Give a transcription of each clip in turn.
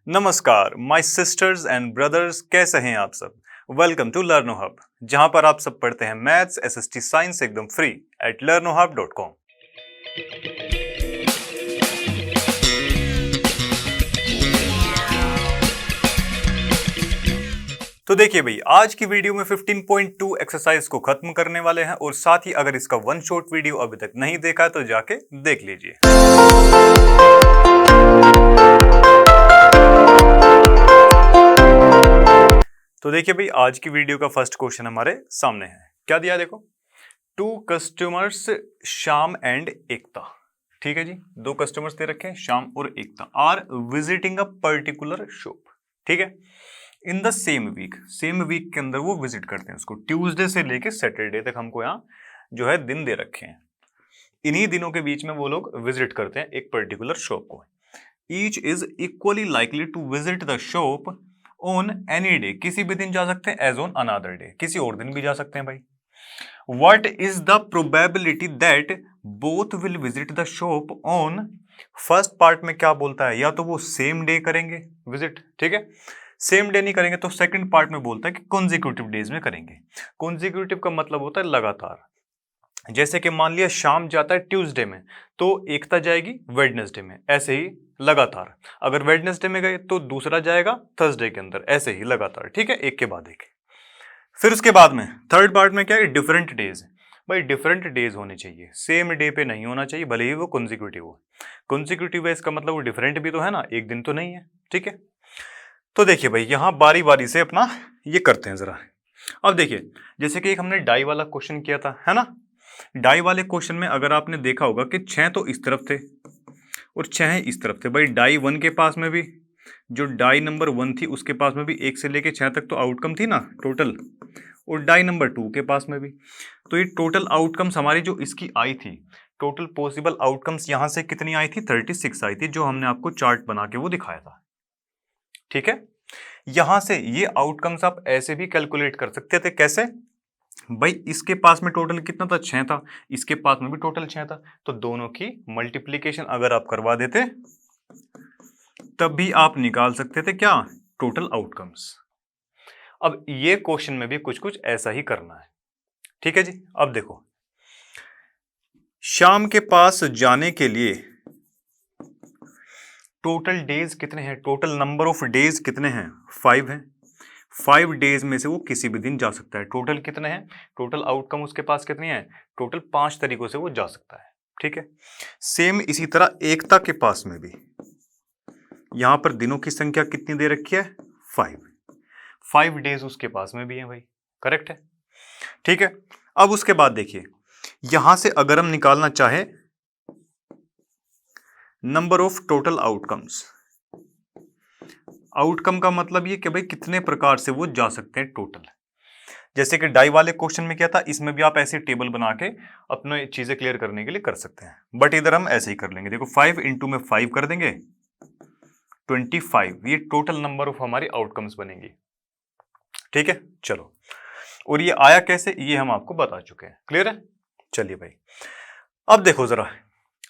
नमस्कार my sister's and brothers, कैसे हैं आप सब। वेलकम टू लर्नो हब, जहां पर आप सब पढ़ते हैं मैथ्स, एसएसटी, साइंस एकदम फ्री एट learnohub.com। तो देखिए भाई, आज की वीडियो में 15.2 एक्सरसाइज को खत्म करने वाले हैं और साथ ही अगर इसका वन शॉट वीडियो अभी तक नहीं देखा तो जाके देख लीजिए। तो देखिए भाई, आज की वीडियो का फर्स्ट क्वेश्चन हमारे सामने है। क्या दिया देखो, टू कस्टमर्स श्याम एंड एकता। ठीक है जी, दो कस्टमर्स दे रखे हैं, श्याम और Ekta, are visiting a particular shop. ठीक है, इन द सेम वीक के अंदर वो विजिट करते हैं उसको। ट्यूसडे से लेके सैटरडे तक हमको यहाँ जो है दिन दे रखे हैं। इन्हीं दिनों के बीच में वो लोग विजिट करते हैं एक पर्टिकुलर शॉप को। Each is equally likely to visit the shop on any day, किसी भी दिन जा सकते हैं, एज ऑन अनदर डे, किसी और दिन भी जा सकते हैं भाई। What is the probability that both will visit the shop on, first part में क्या बोलता है, या तो वो सेम डे करेंगे विजिट, ठीक है, सेम डे नहीं करेंगे तो सेकंड पार्ट में बोलता है कि कॉन्जिक्यूटिव डेज में करेंगे। कॉन्जिक्यूटिव का मतलब होता है लगातार। जैसे कि मान लिया शाम जाता है ट्यूसडे में तो एकता जाएगी वेडनेसडे में, ऐसे ही लगातार। अगर वेडनेसडे में गए तो दूसरा जाएगा थर्सडे के अंदर, ऐसे ही लगातार। ठीक है, एक के बाद एक। फिर उसके बाद में थर्ड पार्ट में क्या है, डिफरेंट डेज। भाई डिफरेंट डेज होने चाहिए, सेम डे पे नहीं होना चाहिए, भले ही वो कॉन्जिक्यूटिव हो। कॉन्जिक्यूटिव है इसका मतलब वो डिफरेंट भी तो है ना, एक दिन तो नहीं है। ठीक है, तो देखिए भाई यहां बारी बारी से अपना ये करते हैं जरा। अब देखिए, जैसे कि एक हमने डाई वाला क्वेश्चन किया था, है ना। डाई वाले क्वेश्चन में अगर आपने देखा होगा कि 6 तो इस तरफ थे और 6 इस तरफ थे। भाई डाई 1 के पास में भी, जो डाई नंबर 1 थी उसके पास में भी 1 से लेके 6 तक तो आउटकम थी ना टोटल, और डाई नंबर 2 के पास में भी। तो ये टोटल आउटकम्स हमारी जो इसकी आई थी, टोटल पॉसिबल आउटकम्स यहां से कितनी आई थी, 36 आई थी, जो हमने आपको चार्ट बना के वो दिखाया था। ठीक है, यहां से ये आउटकम्स आप ऐसे भी कैलकुलेट कर सकते थे। कैसे भाई, इसके पास में टोटल कितना था, 6 था, इसके पास में भी टोटल 6 था, तो दोनों की मल्टीप्लीकेशन अगर आप करवा देते तब भी आप निकाल सकते थे क्या, टोटल आउटकम्स। अब ये क्वेश्चन में भी कुछ कुछ ऐसा ही करना है। ठीक है जी, अब देखो, शाम के पास जाने के लिए टोटल डेज कितने हैं, टोटल नंबर ऑफ डेज कितने हैं, 5 हैं। 5 डेज में से वो किसी भी दिन जा सकता है। टोटल कितने हैं, टोटल आउटकम उसके पास कितनी है, टोटल 5 तरीकों से वो जा सकता है। ठीक है, सेम इसी तरह एकता के पास में भी यहां पर दिनों की संख्या कितनी दे रखी है, 5 डेज उसके पास में भी है भाई, करेक्ट है। ठीक है, अब उसके बाद देखिए, यहां से अगर हम निकालना चाहे number of total outcomes, outcome का मतलब ये कि भाई कितने प्रकार से वो जा सकते हैं टोटल। जैसे कि डाई वाले क्वेश्चन में क्या था, इसमें भी आप ऐसे टेबल बना के अपने चीजें क्लियर करने के लिए कर सकते हैं, बट इधर हम ऐसे ही कर लेंगे। देखो 5 इंटू में 5 कर देंगे 25, ये टोटल नंबर ऑफ हमारी आउटकम्स बनेंगी। ठीक है, चलो, और ये आया कैसे ये हम आपको बता चुके हैं, क्लियर है। चलिए भाई, अब देखो जरा,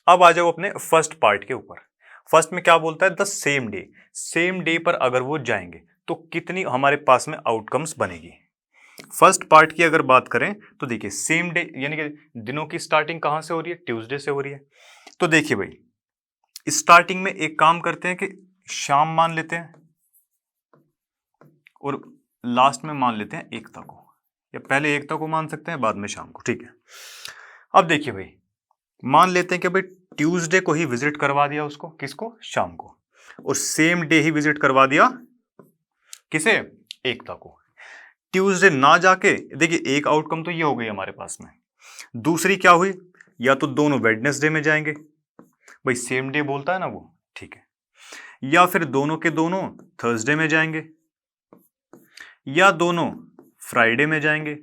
अब आ जाओ अपने फर्स्ट पार्ट के ऊपर। फर्स्ट में क्या बोलता है, the same day, same day पर अगर वो जाएंगे तो कितनी हमारे पास में आउटकम्स बनेगी। फर्स्ट पार्ट की अगर बात करें तो देखिए, सेम डे यानी कि दिनों की स्टार्टिंग कहां से हो रही है, ट्यूसडे से हो रही है। तो देखिए भाई, स्टार्टिंग में एक काम करते हैं कि शाम मान लेते हैं और लास्ट में मान लेते हैं एकता को, या पहले एकता को मान सकते हैं बाद में शाम को। ठीक है, अब देखिए भाई, मान लेते हैं कि भाई ट्यूसडे को ही विजिट करवा दिया उसको, किसको, शाम को, और सेम डे ही विजिट करवा दिया किसे, एकता को। ट्यूसडे ना जाके देखिए, एक आउटकम तो ये हो गई हमारे पास में, दूसरी क्या हुई, या तो दोनों वेडनेसडे में जाएंगे, भाई सेम डे बोलता है ना वो, ठीक है, या फिर दोनों के दोनों थर्सडे में जाएंगे, या दोनों फ्राइडे में जाएंगे,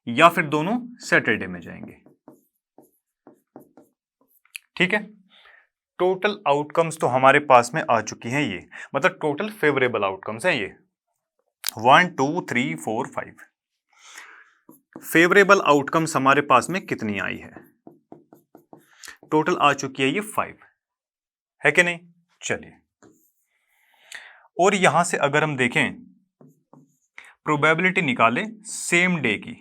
या फिर दोनों सैटरडे में जाएंगे। ठीक है, टोटल आउटकम्स तो हमारे पास में आ चुकी हैं, ये मतलब टोटल फेवरेबल आउटकम्स हैं ये 1 2 3 4 5। फेवरेबल आउटकम्स हमारे पास में कितनी आई है, टोटल आ चुकी है ये 5, है कि नहीं। चलिए और यहां से अगर हम देखें प्रोबेबिलिटी निकालें सेम डे की,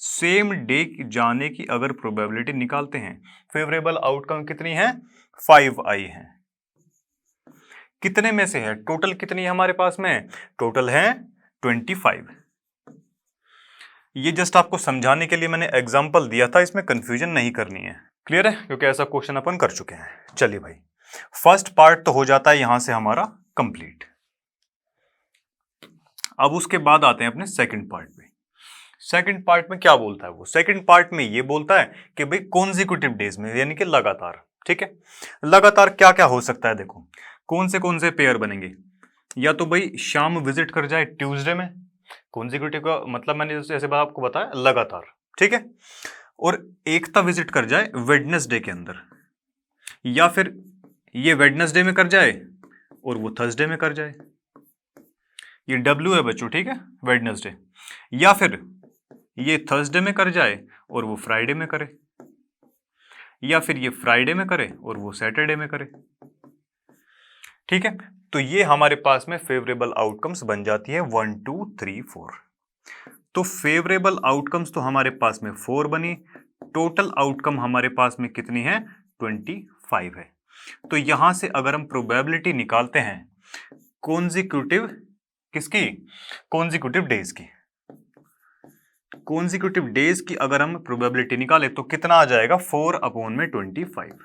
सेम डे जाने की अगर प्रोबेबिलिटी निकालते हैं, फेवरेबल आउटकम कितनी है? 5 आई है। कितने में से है? टोटल कितनी है हमारे पास में? टोटल है 25। ये जस्ट आपको समझाने के लिए मैंने एग्जांपल दिया था, इसमें कंफ्यूजन नहीं करनी है। क्लियर है? क्योंकि ऐसा क्वेश्चन अपन कर चुके हैं। चलिए भाई, फर्स्ट पार्ट तो हो जाता है यहां से हमारा कंप्लीट। अब उसके बाद आते हैं अपने सेकंड पार्ट पे। सेकंड पार्ट में क्या बोलता है वो? सेकंड पार्ट में ये बोलता है कि भाई कॉन्जिक्यूटिव डेज में, यानी कि लगातार। ठीक है, लगातार क्या क्या हो सकता है? देखो कौन से पेयर बनेंगे। या तो भाई शाम विजिट कर जाए ट्यूसडे में, कॉन्जिक्यूटिव का मतलब मैंने जैसे आपको बताया लगातार। ठीक है, और एकता विजिट कर जाए वेडनेसडे के अंदर, या फिर ये वेडनेसडे में कर जाए और वो थर्सडे में कर जाए। ये डब्ल्यू है बच्चों, ठीक है, वेडनेसडे। या फिर ये थर्सडे में कर जाए और वो फ्राइडे में करे, या फिर ये फ्राइडे में करे और वो सैटरडे में करे। ठीक है, तो ये हमारे पास में फेवरेबल आउटकम्स बन जाती है 1 2 3 4। तो फेवरेबल आउटकम्स तो हमारे पास में 4 बनी, टोटल आउटकम हमारे पास में कितनी है? 25 है। तो यहां से अगर हम प्रोबेबिलिटी निकालते हैं कॉन्जिक्यूटिव किसकी? कॉन्जिक्यूटिव डेज की। कॉन्जिक्यूटिव डेज की अगर हम प्रोबेबिलिटी निकालें तो कितना आ जाएगा? 4/25।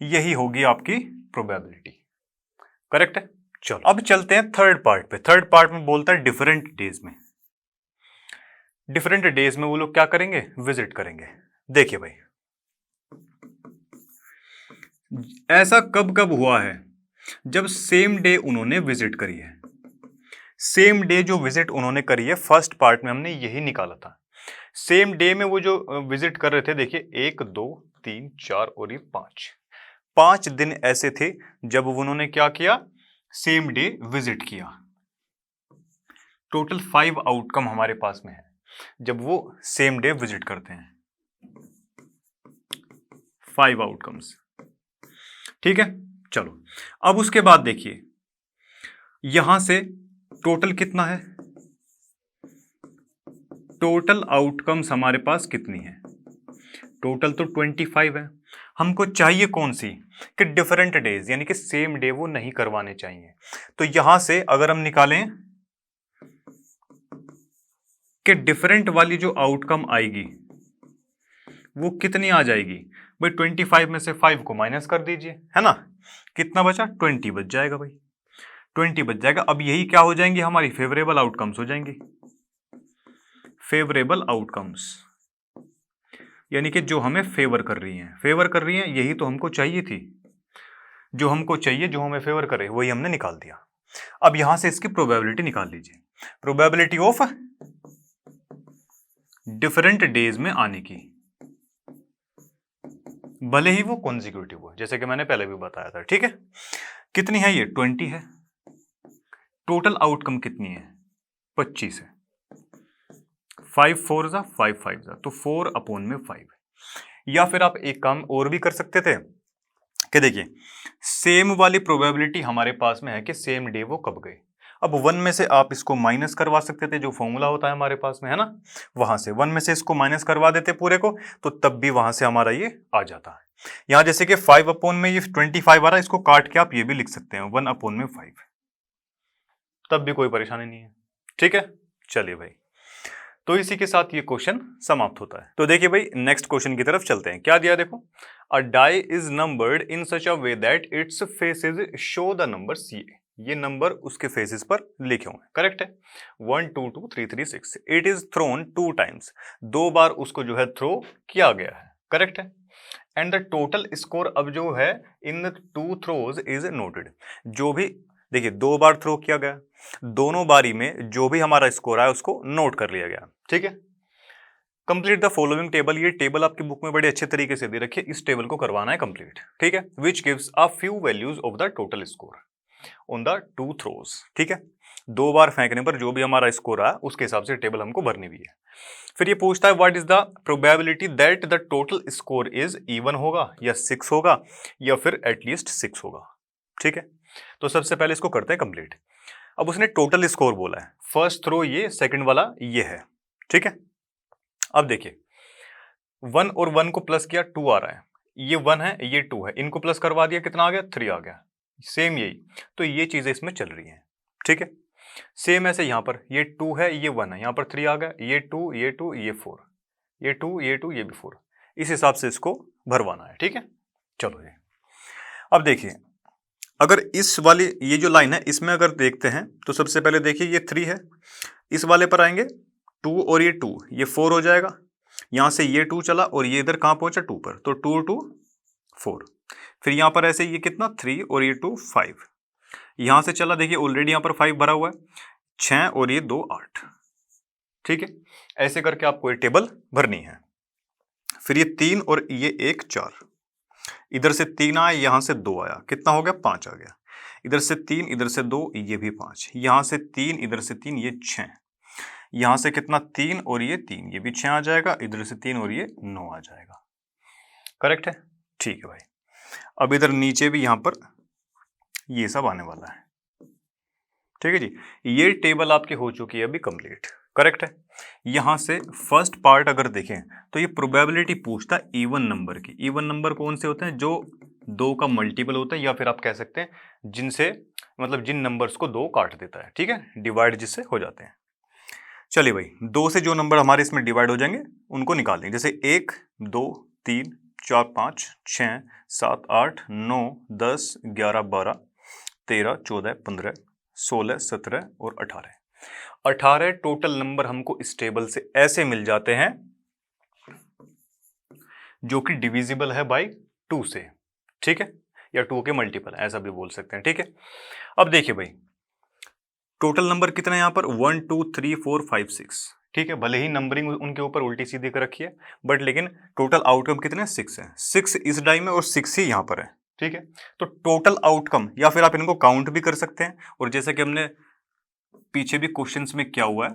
यही होगी आपकी प्रोबेबिलिटी। करेक्ट है? चलो अब चलते हैं थर्ड पार्ट पे। थर्ड पार्ट में बोलता है डिफरेंट डेज में। डिफरेंट डेज में वो लोग क्या करेंगे? विजिट करेंगे। देखिए भाई, ऐसा कब कब हुआ है? जब सेम डे उन्होंने विजिट करी है। सेम डे जो विजिट उन्होंने करी है, फर्स्ट पार्ट में हमने यही निकाला था। सेम डे में वो जो विजिट कर रहे थे, देखिए 1 2 3 4 और ये 5 दिन ऐसे थे जब उन्होंने क्या किया? सेम डे विजिट किया। टोटल 5 आउटकम हमारे पास में है जब वो सेम डे विजिट करते हैं। 5 आउटकम्स। ठीक है, चलो अब उसके बाद देखिए यहां से टोटल कितना है? टोटल आउटकम्स हमारे पास कितनी है? टोटल तो 25 है। हमको चाहिए कौन सी? कि डिफरेंट डेज, यानी कि सेम डे वो नहीं करवाने चाहिए। तो यहां से अगर हम निकालें कि डिफरेंट वाली जो आउटकम आएगी वो कितनी आ जाएगी? भाई 25 में से 5 को माइनस कर दीजिए, है ना? कितना बचा? 20 बच जाएगा भाई, 20 बच जाएगा। अब यही क्या हो जाएंगी? हमारी फेवरेबल आउटकम्स हो जाएंगी। फेवरेबल आउटकम्स यानी कि जो हमें फेवर कर रही हैं, फेवर कर रही हैं, यही तो हमको चाहिए थी। जो हमको चाहिए, जो हमें फेवर करे, वही हमने निकाल दिया। अब यहां से इसकी प्रोबेबिलिटी निकाल लीजिए। प्रोबेबिलिटी ऑफ डिफरेंट डेज में आने की, भले ही वो कॉन्जिक्यूटिव हो, जैसे कि मैंने पहले भी बताया था। ठीक है, कितनी है ये? 20 है। टोटल आउटकम कितनी है? 25 है। 5 4 जा 5 5 जा, तो 4/5। या फिर आप एक काम और भी कर सकते थे कि देखिए सेम वाली प्रोबेबिलिटी हमारे पास में है कि सेम डे वो कब गए। अब 1 में से आप इसको माइनस करवा सकते थे, जो फॉर्मूला होता है हमारे पास में, है ना? वहां से 1 में से इसको माइनस करवा देते पूरे को, तो तब भी वहां से हमारा ये आ जाता है। यहां जैसे कि 5 में ये 25 आ रहा है, इसको काट के आप ये भी लिख सकते हैं 1/5, तब भी कोई परेशानी नहीं है। ठीक है, चलिए भाई, तो इसी के साथ ये क्वेश्चन समाप्त होता है। तो देखिए भाई, नेक्स्ट क्वेश्चन की तरफ चलते हैं। क्या दिया? देखो, a die is numbered in such a way that its faces show the number C. ये नंबर उसके फेसेस पर लिखे हुए हैं। करेक्ट है? 1 2 2 3 3 6। It is throne 2 times. 2 बार उसको जो है थ्रो किया गया है। करेक्ट है? एंड द टोटल स्कोर अब जो है इन 2 थ्रोज इज नोटेड। जो भी देखिए 2 बार थ्रो किया गया, दोनों बारी में जो भी हमारा स्कोर आया उसको नोट कर लिया गया। ठीक है, कंप्लीट द फॉलोइंग टेबल। ये टेबल आपकी बुक में बड़े अच्छे तरीके से दे रखी है, इस टेबल को करवाना है कंप्लीट। ठीक है, which gives a few values of the total score on the 2 throws. ठीक है, 2 बार फेंकने पर जो भी हमारा स्कोर आया उसके हिसाब से टेबल हमको भरनी भी है। फिर ये पूछता है what is the probability that the total score is even होगा, या 6 होगा, या फिर एटलीस्ट 6 होगा। ठीक है, तो सबसे पहले इसको करते हैं कंप्लीट। अब उसने टोटल स्कोर बोला है, फर्स्ट थ्रो ये, सेकंड वाला ये है, ठीक है। अब देखिए 1 और 1 को प्लस किया 2 आ रहा है, ये 1 है ये 2 है, इनको प्लस करवा दिया कितना आ गया 3 आ गया, सेम यही, तो ये चीजें इसमें चल रही हैं, ठीक है। सेम ऐसे यहां पर ये 2 है ये 1 है, यहां पर 3 आ गया, ये 2 ये 2 ये 4, ये 2 ये 2 ये भी 4, इस हिसाब से इसको भरवाना है, ठीक है। चलो ये अब देखिए, अगर इस वाली ये जो लाइन है इसमें अगर देखते हैं तो सबसे पहले देखिए ये 3 है, इस वाले पर आएंगे 2 और ये 2, ये 4 हो जाएगा, यहां से ये 2 चला और ये इधर कहां पहुंचा 2 पर, तो 2 2 4, फिर यहां पर ऐसे ये कितना 3 और ये 2 5, यहां से चला देखिए ऑलरेडी यहां पर 5 भरा हुआ है, 6 और ये 2 8, ठीक है। ऐसे करके आपको ये टेबल भरनी है। फिर ये 3 और ये 1 4, इधर से 3 आया यहां से 2 आया, कितना हो गया 5 आ गया, इधर से 3 इधर से 2 ये भी 5, यहां से 3 इधर से 3 ये 6, यहां से कितना 3 और ये 3 ये भी 6 आ जाएगा, इधर से 3 और ये 9 आ जाएगा, करेक्ट है, ठीक है भाई। अब इधर नीचे भी यहां पर ये सब आने वाला है, ठीक है जी। ये टेबल आपकी हो चुकी है अभी कंप्लीट, करेक्ट है। यहां से फर्स्ट पार्ट अगर देखें तो ये प्रोबेबिलिटी पूछता है इवन नंबर की। इवन नंबर कौन से होते हैं, जो 2 का मल्टीपल होता है, या फिर आप कह सकते हैं जिनसे मतलब जिन नंबर्स को 2 काट देता है, ठीक है, डिवाइड जिससे हो जाते हैं। चलिए भाई 2 से जो नंबर हमारे इसमें डिवाइड हो जाएंगे उनको निकाल लेंगे, जैसे 1 2 3 4 5 6 7 8 9 10 11 12 13 14 15 16 17 और 18 टोटल नंबर हमको इस टेबल से ऐसे मिल जाते हैं जो कि डिविजिबल है बाय 2 से, ठीक है, या 2 के मल्टीपल ऐसा भी बोल सकते हैं, ठीक है। अब देखिए भाई टोटल नंबर कितना है यहां पर 1 2 3 4 5 6, ठीक है, भले ही नंबरिंग उनके ऊपर उल्टी सीधी कर रखी है बट लेकिन टोटल आउटकम कितने 6 है, 6 इस डाई में और 6 ही यहां पर है, ठीक है। तो टोटल आउटकम, या फिर आप इनको काउंट भी कर सकते हैं, और जैसे कि हमने पीछे भी क्वेश्चंस में क्या हुआ है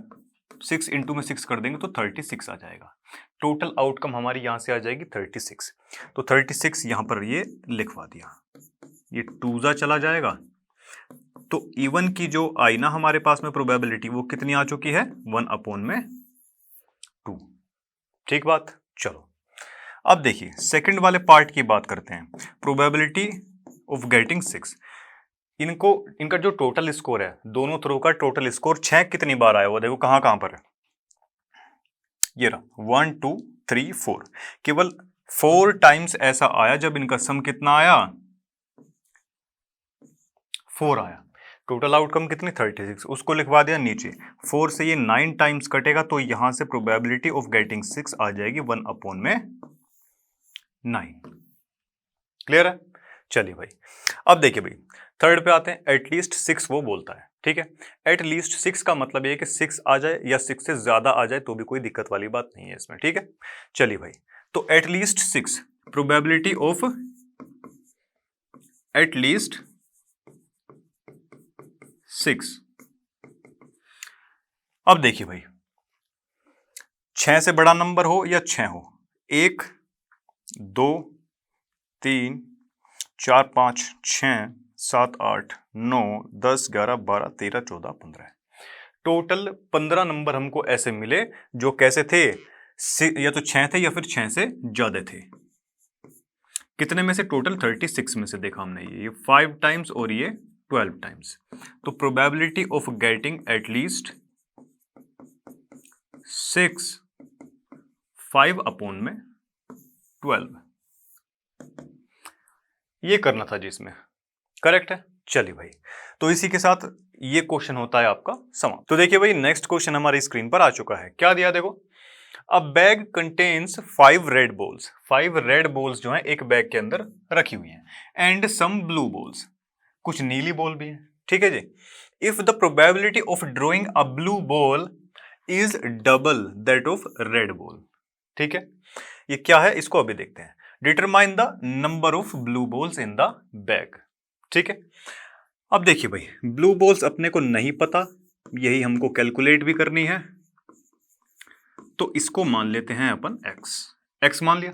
6 इंटू में 6 कर देंगे तो 36 आ जाएगा, टोटल आउटकम हमारी यहां से आ जाएगी 36, तो 36 यहां पर ये लिखवा दिया, ये 2 चला जाएगा, तो इवन की जो आई ना हमारे पास में प्रोबेबिलिटी वो कितनी आ चुकी है 1/2, ठीक बात। चलो अब देखिए सेकंड वाले पार्ट की बात करते हैं, प्रोबेबिलिटी ऑफ गेटिंग 6, इनका जो टोटल स्कोर है दोनों थ्रो का टोटल स्कोर 6 कितनी बार आया वो देखो कहां कहां पर है, ये रहा 1 2 3 4, केवल 4 टाइम्स ऐसा आया जब इनका सम कितना आया 4 आया, टोटल आउटकम कितनी 36, उसको लिखवा दिया नीचे, 4 से ये 9 टाइम्स कटेगा तो यहां से प्रोबेबिलिटी ऑफ गेटिंग 6 आ जाएगी 1/9, क्लियर है। चलिए भाई अब देखिए भाई थर्ड पे आते हैं, एटलीस्ट 6 वो बोलता है, ठीक है, एटलीस्ट 6 का मतलब ये है कि 6 आ जाए या 6 से ज्यादा आ जाए तो भी कोई दिक्कत वाली बात नहीं है इसमें, ठीक है। चलिए भाई तो एटलीस्ट 6, प्रोबेबिलिटी ऑफ एटलीस्ट 6, अब देखिए भाई 6 से बड़ा नंबर हो या 6 हो, 1 2 3 4 5 6 7 8 9 10 11 12 13 14 15, टोटल 15 नंबर हमको ऐसे मिले जो कैसे थे, या तो 6 थे या फिर 6 से ज्यादा थे, कितने में से टोटल 36 में से देखा हमने, ये 5 टाइम्स और ये 12 टाइम्स, तो प्रोबेबिलिटी ऑफ गेटिंग एटलीस्ट 6 5/12, ये करना था जिसमें, करेक्ट है। चलिए भाई तो इसी के साथ ये क्वेश्चन होता है आपका समाप्त। तो देखिए भाई नेक्स्ट क्वेश्चन हमारी स्क्रीन पर आ चुका है, क्या दिया देखो, अ bag contains 5 red balls, 5 red balls जो है एक बैग के अंदर रखी हुई हैं, एंड सम ब्लू बॉल्स, कुछ नीली बॉल भी है, ठीक है जी। If the probability of drawing a blue ball is double that of red ball, ठीक है, ये क्या है इसको अभी देखते हैं, determine the number of blue balls in the bag, ठीक है। अब देखिए भाई ब्लू बॉल्स अपने को नहीं पता, यही हमको कैलकुलेट भी करनी है, तो इसको मान लेते हैं अपन x मान लिया।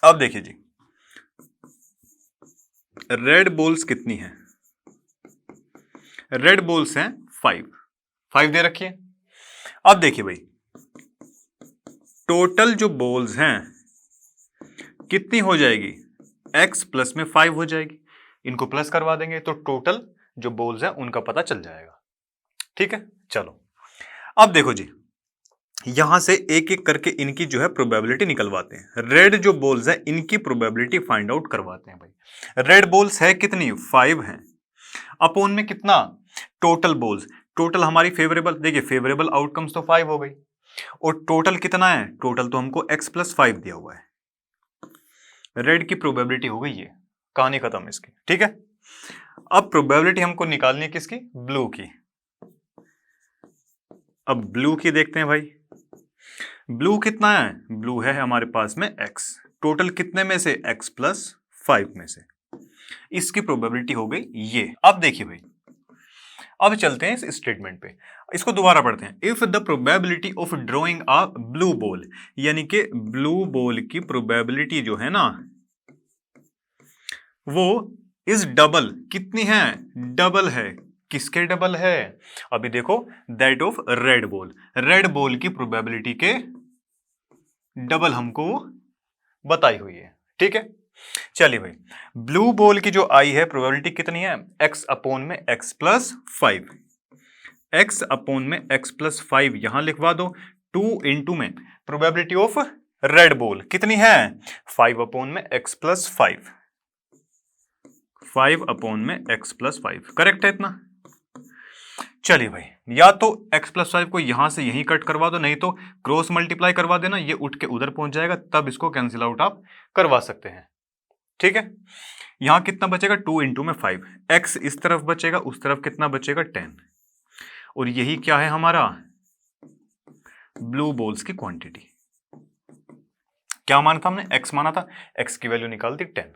अब देखिए जी रेड बॉल्स कितनी है? रेड बॉल्स हैं 5 दे रखी है। अब देखिए भाई, टोटल जो बॉल्स हैं कितनी हो जाएगी? x प्लस में 5 हो जाएगी। इनको प्लस करवा देंगे तो टोटल जो बॉल्स हैं उनका पता चल जाएगा। ठीक है, चलो अब देखो जी, यहां से एक एक करके इनकी जो है प्रोबेबिलिटी निकलवाते हैं। रेड जो बॉल्स हैं इनकी प्रोबेबिलिटी फाइंड आउट करवाते हैं भाई। रेड बॉल्स है कितनी? 5 हैं। अपोन में कितना? टोटल बॉल्स, टोटल हमारी फेवरेबल, देखिए फेवरेबल आउटकम्स तो 5 हो गई, और टोटल कितना है? टोटल तो हमको x प्लस 5 दिया हुआ है। रेड की प्रोबेबिलिटी हो गई ये, कहानी खत्म इसकी। ठीक है, अब प्रोबेबिलिटी हमको निकालनी है किसकी? ब्लू की। अब ब्लू की देखते हैं भाई, ब्लू कितना है? ब्लू है हमारे पास में x, टोटल कितने में से? x प्लस 5 में से। इसकी प्रोबेबिलिटी हो गई ये। अब देखिए भाई, अब चलते हैं इस स्टेटमेंट पे, इसको दोबारा पढ़ते हैं। If the probability of drawing a blue ball, यानी कि ब्लू बॉल की प्रोबेबिलिटी जो है ना वो इज डबल, कितनी है? डबल है। किसके डबल है? अभी देखो, that of red ball, red ball की प्रोबेबिलिटी के डबल हमको बताई हुई है। ठीक है, चलिए भाई, ब्लू बॉल की जो आई है प्रोबेबिलिटी कितनी है? x अपोन में x प्लस 5, x अपोन में x प्लस 5 यहां लिखवा दो। 2 इंटू में प्रोबेबिलिटी ऑफ रेड बॉल कितनी है? 5 अपोन में x प्लस 5, 5 अपोन में x प्लस 5, करेक्ट है इतना? चलिए भाई, या तो x प्लस 5 को यहां से यहीं कट करवा दो, नहीं तो क्रॉस मल्टीप्लाई करवा देना, ये उठ के उधर पहुंच जाएगा, तब इसको कैंसिल आउट आप करवा सकते हैं। ठीक है, यहां कितना बचेगा? 2 इंटू में 5, x इस तरफ बचेगा, उस तरफ कितना बचेगा? 10, और यही क्या है हमारा? ब्लू बॉल्स की क्वांटिटी। क्या माना था हमने? x माना था, x की वैल्यू निकाल दी 10,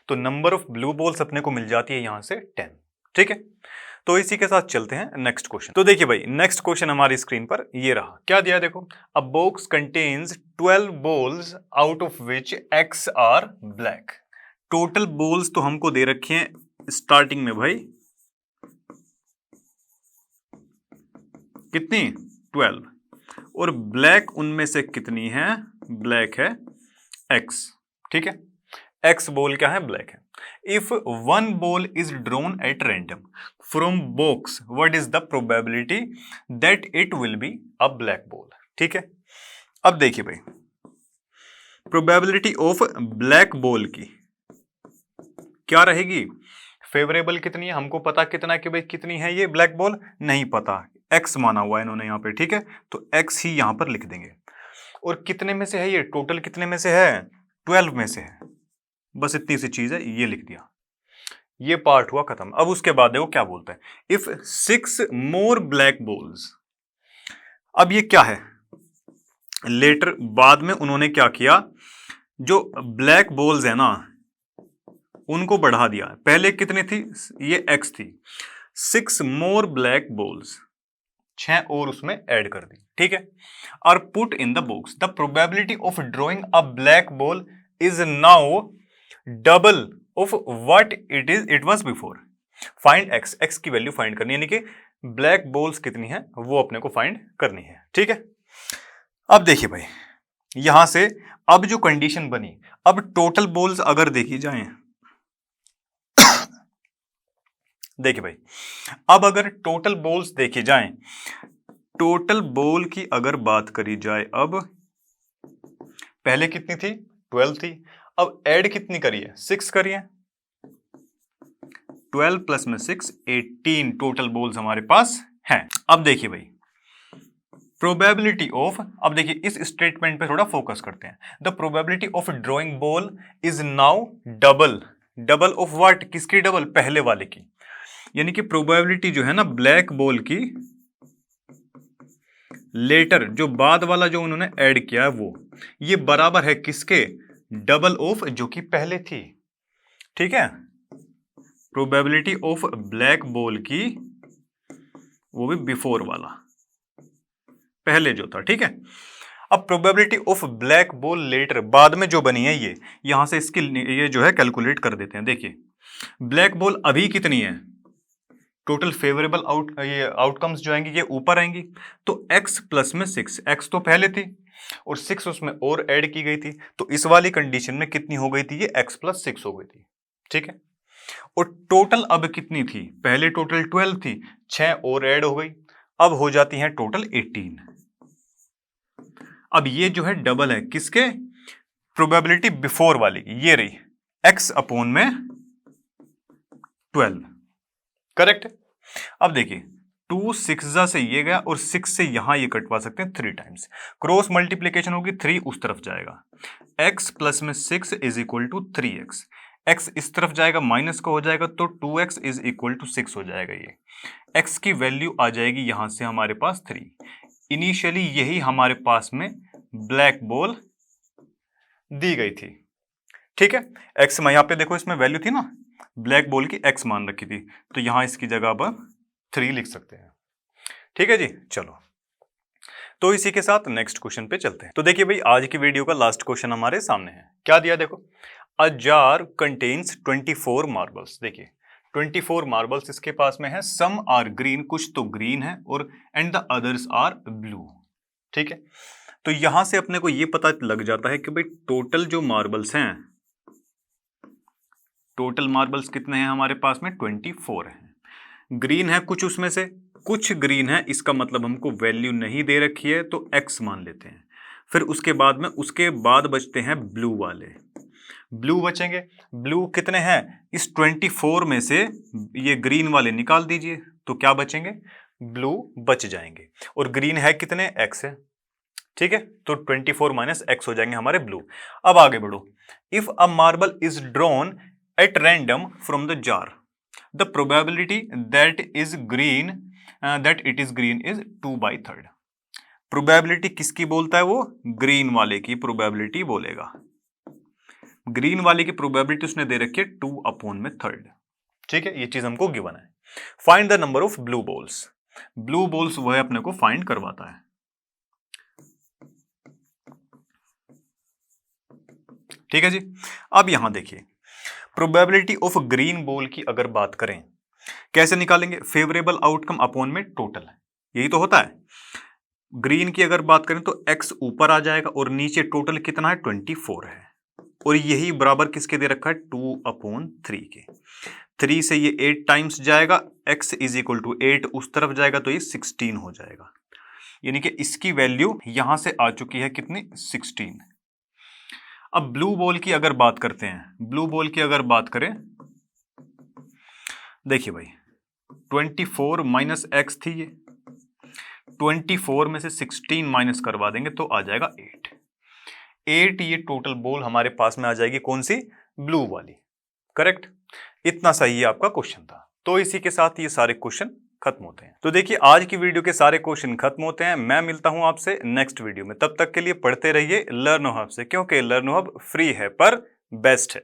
तो नंबर ऑफ ब्लू बॉल्स अपने को मिल जाती है यहां से 10। ठीक है, तो इसी के साथ चलते हैं नेक्स्ट क्वेश्चन। तो देखिए भाई, नेक्स्ट क्वेश्चन हमारी स्क्रीन पर ये रहा। क्या दिया देखो, a box contains 12 balls out of which x are black. Total balls तो हमको दे रखे हैं स्टार्टिंग में भाई कितनी? 12, और ब्लैक उनमें से कितनी है? ब्लैक है x। ठीक है, x बॉल क्या है? ब्लैक है। If one ball is drawn at random from box, what is the probability that it will be a black ball? ठीक है, अब देखिए भाई, प्रोबेबिलिटी ऑफ ब्लैक बॉल की क्या रहेगी? फेवरेबल कितनी है? हमको पता कितना कि भाई कितनी है ये ब्लैक बॉल? नहीं पता, x माना हुआ है इन्होंने यहां पे। ठीक है, तो x ही यहां पर लिख देंगे। और कितने में से है ये? टोटल कितने में से है? 12 में से है, बस इतनी सी चीज है, ये लिख दिया। ये पार्ट हुआ खत्म। अब उसके बाद देखो क्या बोलते हैं, इफ 6 मोर ब्लैक बॉल्स। अब ये क्या है? लेटर बाद में उन्होंने क्या किया, जो ब्लैक बॉल्स है ना उनको बढ़ा दिया। पहले कितनी थी? ये x थी, 6 मोर ब्लैक बॉल्स, 6 और उसमें ऐड कर दी। ठीक है, और put in the box, the probability of drawing a black ball is now double of what it was before. Find x, x की वैल्यू फाइंड करनी है, यानी कि ब्लैक बॉल्स कितनी है वो अपने को फाइंड करनी है। ठीक है, अब देखिए भाई, यहां से अब जो कंडीशन बनी, अब टोटल बॉल्स अगर देखी जाए, देखिए भाई, अब अगर टोटल बॉल्स देखे जाएं, टोटल बॉल की अगर बात करी जाए, अब पहले कितनी थी? 12 थी, अब ऐड कितनी करिए? 6 करिए, 12 प्लस में 6, 18 टोटल बॉल्स हमारे पास हैं। अब देखिए भाई, प्रोबेबिलिटी ऑफ, अब देखिए इस स्टेटमेंट पे थोड़ा फोकस करते हैं। The probability of drawing ball is now double, double of what? किसकी डबल? पहले वाले की। यानी कि प्रोबेबिलिटी जो है ना ब्लैक बॉल की, लेटर जो बाद वाला जो उन्होंने ऐड किया है वो, ये बराबर है किसके? डबल ऑफ जो कि पहले थी। ठीक है, प्रोबेबिलिटी ऑफ ब्लैक बॉल की, वो भी बिफोर वाला, पहले जो था। ठीक है, अब probability of black ball later बाद में जो बनी है, ये यहां से इसकी ये जो है कैलकुलेट कर देते हैं। देखिए ब्लैक बॉल अभी कितनी है, टोटल फेवरेबल आउटकम्स जो आएंगी ये ऊपर आएंगी, तो x प्लस में 6, x तो पहले थी और 6 उसमें और ऐड की गई थी, तो इस वाली कंडीशन में कितनी हो गई थी, ये x प्लस 6 हो गई थी। ठीक है, और टोटल अब कितनी थी, पहले टोटल 12 थी, 6 और ऐड हो गई, अब हो जाती है टोटल 18। अब ये जो है डबल है किसके, प्रोबेबिलिटी बिफोर वाली की, ये रही x अपॉन में 12, करेक्ट। अब देखिए 2 6 से ये गया और 6 से यहां ये कटवा सकते हैं 3 टाइम्स, क्रॉस मल्टीप्लीकेशन होगी, 3 उस तरफ जाएगा, x प्लस में 6 is equal to 3x, x इस तरफ जाएगा माइनस का हो जाएगा तो 2x इज इक्वल टू 6 हो जाएगा। ये x की वैल्यू आ जाएगी यहां से हमारे पास 3। इनिशियली यही हमारे पास में ब्लैक बॉल दी गई थी। ठीक है, x में यहां पे देखो इसमें वैल्यू थी ना, ब्लैक बॉल की x मान रखी थी, तो यहां इसकी जगह अब 3 लिख सकते हैं। ठीक है जी, चलो तो इसी के साथ नेक्स्ट क्वेश्चन पे चलते हैं। तो देखिए भाई आज की वीडियो का लास्ट क्वेश्चन हमारे सामने है, क्या दिया देखो, अ जार कंटेन्स 24 मार्बल्स। देखिए 24 मार्बल्स इसके पास में है, सम आर ग्रीन, कुछ तो ग्रीन है, और and the others are blue. ठीक है, तो यहां से अपने को ये पता लग जाता है कि भाई टोटल जो मार्बल्स हैं, टोटल मार्बल्स कितने हैं हमारे पास में, 24 हैं। ग्रीन है कुछ उसमें से, कुछ ग्रीन है, इसका मतलब हमको वैल्यू नहीं दे रखी है तो x मान लेते हैं। फिर उसके बाद बचते हैं ब्लू वाले, ब्लू बचेंगे। ब्लू कितने हैं, इस 24 में से ये ग्रीन वाले निकाल दीजिए तो क्या बचेंगे, ब्लू बच जाएंगे, और ग्रीन है कितने, x है। ठीक है, तो 24 माइनस x हो जाएंगे हमारे ब्लू। अब आगे बढ़ो, if a marble is drawn at random from the jar, the probability that it is green is 2/3। Probability किसकी बोलता है, वो ग्रीन वाले की प्रोबेबिलिटी बोलेगा। ग्रीन वाले की प्रोबेबिलिटी उसने दे रखी है 2/3। ठीक है, ये चीज हमको गिवन है। Find the number of blue balls, blue balls वह अपने को फाइंड करवाता है। ठीक है जी, अब यहां देखिए प्रोबेबिलिटी ऑफ ग्रीन बॉल की अगर बात करें कैसे निकालेंगे, फेवरेबल आउटकम अपॉन में टोटल, यही तो होता है। ग्रीन की अगर बात करें तो x ऊपर आ जाएगा और नीचे टोटल कितना है, 24 है, और यही बराबर किसके दे रखा है, 2/3 के। 3 से ये 8 टाइम्स जाएगा, x इज इक्वल टू 8 उस तरफ जाएगा तो ये 16 हो जाएगा, यानी कि इसकी वैल्यू यहां से आ चुकी है कितनी, 16। अब ब्लू बॉल की अगर बात करते हैं, ब्लू बॉल की अगर बात करें, देखिए भाई 24 माइनस x थी, ये 24 में से 16 माइनस करवा देंगे तो आ जाएगा 8। ये टोटल बॉल हमारे पास में आ जाएगी कौन सी, ब्लू वाली, करेक्ट। इतना सही है आपका क्वेश्चन था। तो इसी के साथ ये सारे क्वेश्चन खत्म होते हैं। तो देखिए आज की वीडियो के सारे क्वेश्चन खत्म होते हैं। मैं मिलता हूं आपसे नेक्स्ट वीडियो में, तब तक के लिए पढ़ते रहिए लर्नो हब से, क्योंकि लर्नो हब फ्री है पर बेस्ट है।